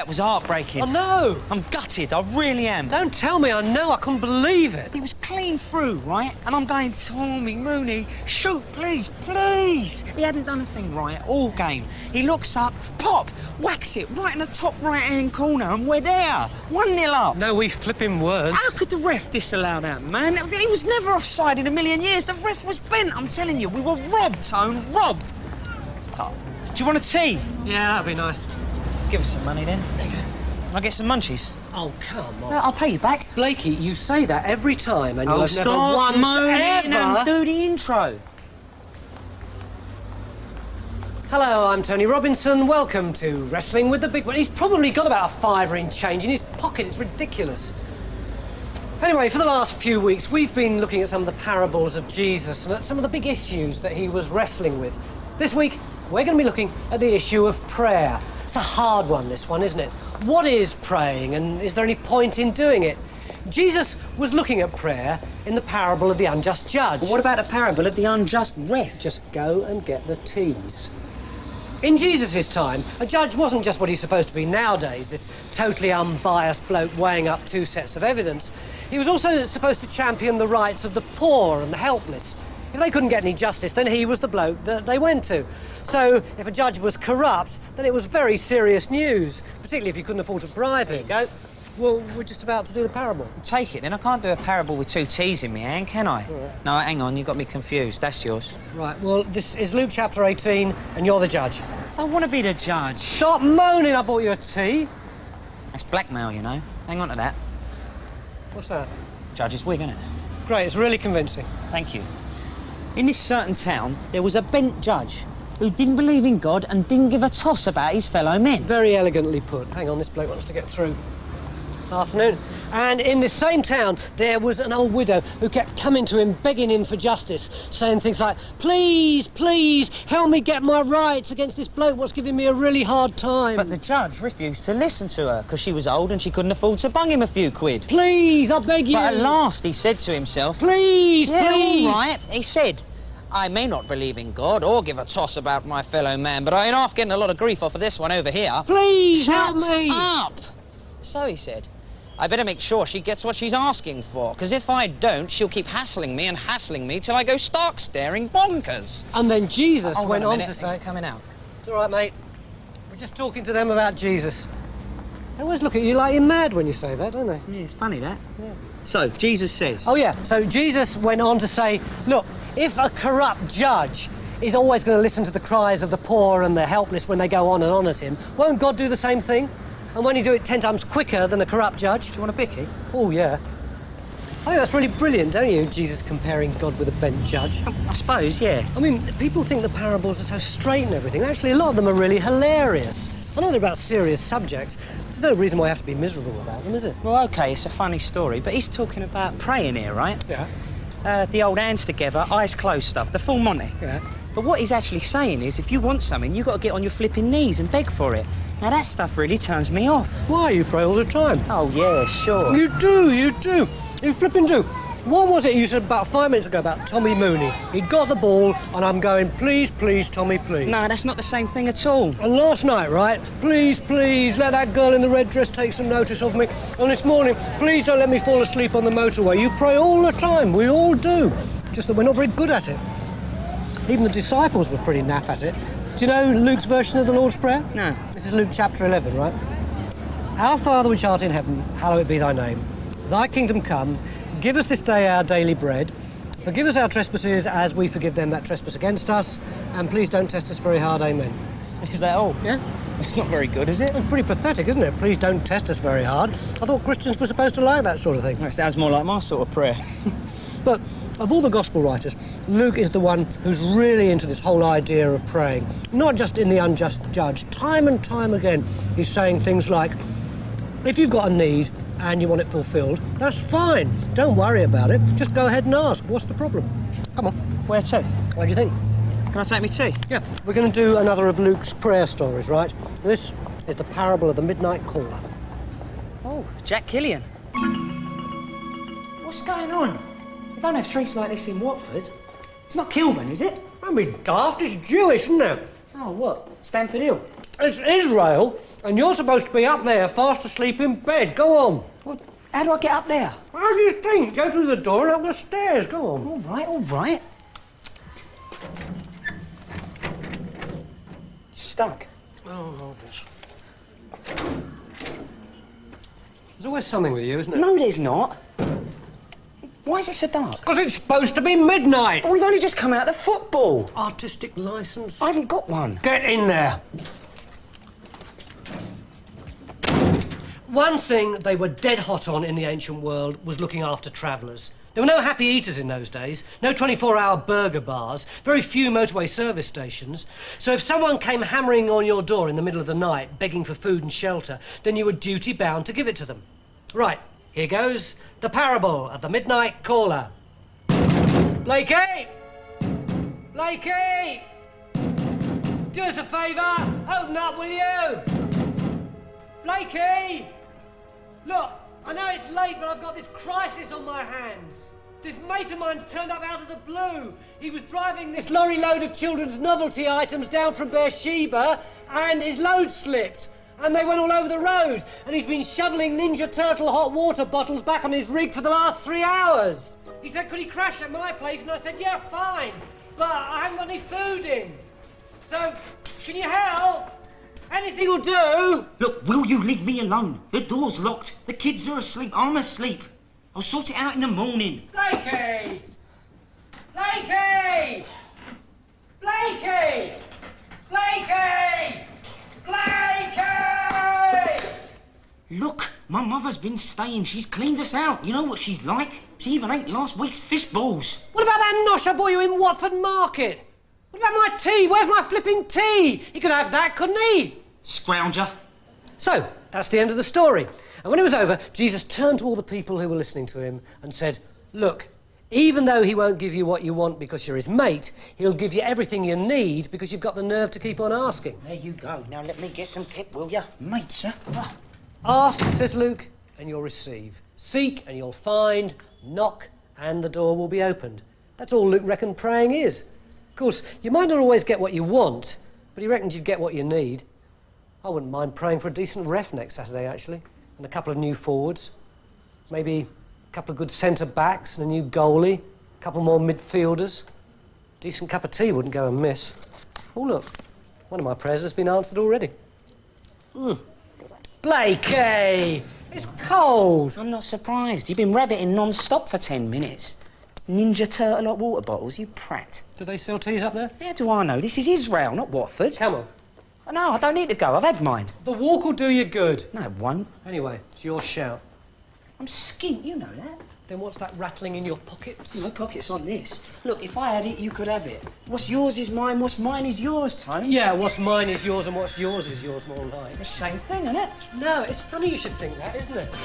that was heartbreaking. I know. I'm gutted, I really am. Don't tell me, I know, I couldn't believe it. He was clean through, right? And I'm going, Tommy, Mooney, shoot, please, please. He hadn't done a thing right all game. He looks up, pop, whacks it right in the top right-hand corner, and we're there. 1-0 up. No, we flipping words. How could the ref disallow that, man? He was never offside in a million years. The ref was bent, I'm telling you. We were robbed, Tone, robbed. Oh, do you want a tea? Yeah, that'd be nice. Give us some money, then. There you go. Can I get some munchies? Oh, come on. No, I'll pay you back. Blakey, you say that every time, and you've never stop once moaning ever... and do the intro. Hello, I'm Tony Robinson. Welcome to Wrestling with the Big One. He's probably got about a fiver in change in his pocket. It's ridiculous. Anyway, for the last few weeks, we've been looking at some of the parables of Jesus and at some of the big issues that he was wrestling with. This week, we're going to be looking at the issue of prayer. It's a hard one, this one, isn't it? What is praying, and is there any point in doing it? Jesus was looking at prayer in the parable of the unjust judge. But what about the parable of the unjust ref? Just go and get the teas. In Jesus' time, a judge wasn't just what he's supposed to be nowadays, this totally unbiased bloke weighing up two sets of evidence. He was also supposed to champion the rights of the poor and the helpless. If they couldn't get any justice, then he was the bloke that they went to. So, if a judge was corrupt, then it was very serious news, particularly if you couldn't afford to bribe him. There you go. Well, we're just about to do the parable. Take it, then. I can't do a parable with two T's in my hand, can I? Right. No, hang on, you got me confused. That's yours. Right, well, this is Luke chapter 18, and you're the judge. Don't want to be the judge. Stop moaning, I bought you a tea. That's blackmail, you know. Hang on to that. What's that? Judge's wig, isn't it? Great, it's really convincing. Thank you. In this certain town, there was a bent judge who didn't believe in God and didn't give a toss about his fellow men. Very elegantly put. Hang on, this bloke wants to get through. Afternoon. And in this same town, there was an old widow who kept coming to him, begging him for justice, saying things like, please, please, help me get my rights against this bloke what's giving me a really hard time. But the judge refused to listen to her because she was old and she couldn't afford to bung him a few quid. Please, I beg you. But at last he said to himself, please, yeah, please. all right. He said, I may not believe in God or give a toss about my fellow man, but I ain't half getting a lot of grief off of this one over here. Please, Shut help me. up. So he said, I better make sure she gets what she's asking for, because if I don't, she'll keep hassling me till I go stark staring bonkers. And then Jesus went on to He's say... coming out. It's all right, mate. We're just talking to them about Jesus. They always look at you like you're mad when you say that, don't they? Yeah, it's funny, that. Yeah. So, Jesus says... Oh, yeah. So Jesus went on to say, look, if a corrupt judge is always going to listen to the cries of the poor and the helpless when they go on and on at him, won't God do the same thing? And when you do it 10 times quicker than a corrupt judge... Do you want a bicky? Oh, yeah. I think that's really brilliant, don't you, Jesus comparing God with a bent judge? I suppose, yeah. I mean, people think the parables are so straight and everything. Actually, a lot of them are really hilarious. I know they're about serious subjects. There's no reason why you have to be miserable about them, is it? Well, OK, it's a funny story, but he's talking about praying here, right? Yeah. The old hands together, eyes closed stuff, the full Monty. Yeah. But what he's actually saying is, if you want something, you've got to get on your flipping knees and beg for it. Now, that stuff really turns me off. Why? You pray all the time. Oh, yeah, sure. You do, you do. You flipping do. What was it you said about 5 minutes ago about Tommy Mooney? He'd got the ball, and I'm going, please, please, Tommy, please. No, that's not the same thing at all. And last night, right, please, please, let that girl in the red dress take some notice of me. And this morning, please don't let me fall asleep on the motorway. You pray all the time. We all do. Just that we're not very good at it. Even the disciples were pretty naff at it. Do you know Luke's version of the Lord's Prayer? No. This is Luke chapter 11, right? Our Father which art in heaven, hallowed be thy name. Thy kingdom come. Give us this day our daily bread. Forgive us our trespasses as we forgive them that trespass against us. And please don't test us very hard, amen. Is that all? Yeah? It's not very good, is it? It's pretty pathetic, isn't it? Please don't test us very hard. I thought Christians were supposed to like that sort of thing. That sounds more like my sort of prayer. But of all the gospel writers, Luke is the one who's really into this whole idea of praying. Not just in the unjust judge. Time and time again, he's saying things like, if you've got a need and you want it fulfilled, that's fine. Don't worry about it. Just go ahead and ask. What's the problem? Come on. Where to? What do you think? Can I take me tea? Yeah, we're going to do another of Luke's prayer stories, right? This is the parable of the midnight caller. Oh, Jack Killian. What's going on? We don't have streets like this in Watford. It's not Kilburn, is it? I mean, daft, it's Jewish, isn't it? Oh, what? Stamford Hill? It's Israel, and you're supposed to be up there, fast asleep in bed. Go on. Well, how do I get up there? How do you think? Go through the door and up the stairs. Go on. All right, all right. Stuck. Oh, hold this. There's always something with you, isn't there? No, there's not. Why is it so dark? Because it's supposed to be midnight. But we've only just come out of the football. Artistic licence. I haven't got one. Get in there. One thing they were dead hot on in the ancient world was looking after travellers. There were no happy eaters in those days, no 24-hour burger bars, very few motorway service stations. So if someone came hammering on your door in the middle of the night, begging for food and shelter, then you were duty-bound to give it to them. Right, here goes the parable of the midnight caller. Blakey! Blakey! Do us a favour, open up, will you? Blakey! Look, I know it's late, but I've got this crisis on my hands. This mate of mine's turned up out of the blue. He was driving this lorry load of children's novelty items down from Beersheba, and his load slipped. And they went all over the road, and he's been shoveling Ninja Turtle hot water bottles back on his rig for the last 3 hours. He said, could he crash at my place? And I said, yeah, fine, but I haven't got any food in. So, can you help? Anything will do. Look, will you leave me alone? The door's locked. The kids are asleep. I'm asleep. I'll sort it out in the morning. Blakey! Blakey! Blakey! Blakey! Blakey! Look, my mother's been staying. She's cleaned us out. You know what she's like? She even ate last week's fish balls. What about that nosh I bought you in Watford Market? What about my tea? Where's my flipping tea? He could have that, couldn't he? Scrounger. So, that's the end of the story. And when it was over, Jesus turned to all the people who were listening to him and said, look, even though he won't give you what you want because you're his mate, he'll give you everything you need because you've got the nerve to keep on asking. There you go. Now let me get some tip, will ya? Mate, sir. Oh. Ask, says Luke, and you'll receive. Seek, and you'll find. Knock, and the door will be opened. That's all Luke reckoned praying is. Of course, you might not always get what you want, but he reckoned you'd get what you need. I wouldn't mind praying for a decent ref next Saturday, actually, and a couple of new forwards. Maybe a couple of good centre-backs and a new goalie, a couple more midfielders. Decent cup of tea wouldn't go amiss. Oh, look, one of my prayers has been answered already. Blakey! It's cold! I'm not surprised. You've been rabbiting non-stop for 10 minutes. Ninja Turtle hot water bottles, you prat. Do they sell teas up there? How do I know? This is Israel, not Watford. Come on. No, I don't need to go. I've had mine. The walk will do you good. No, it won't. Anyway, it's your shout. I'm skint, you know that. Then what's that rattling in your pockets? No pockets on this. Look, if I had it, you could have it. What's yours is mine, what's mine is yours, Tone. Yeah, what's mine is yours and what's yours is yours, more like. The same thing, isn't it? No, it's funny you should think that, isn't it?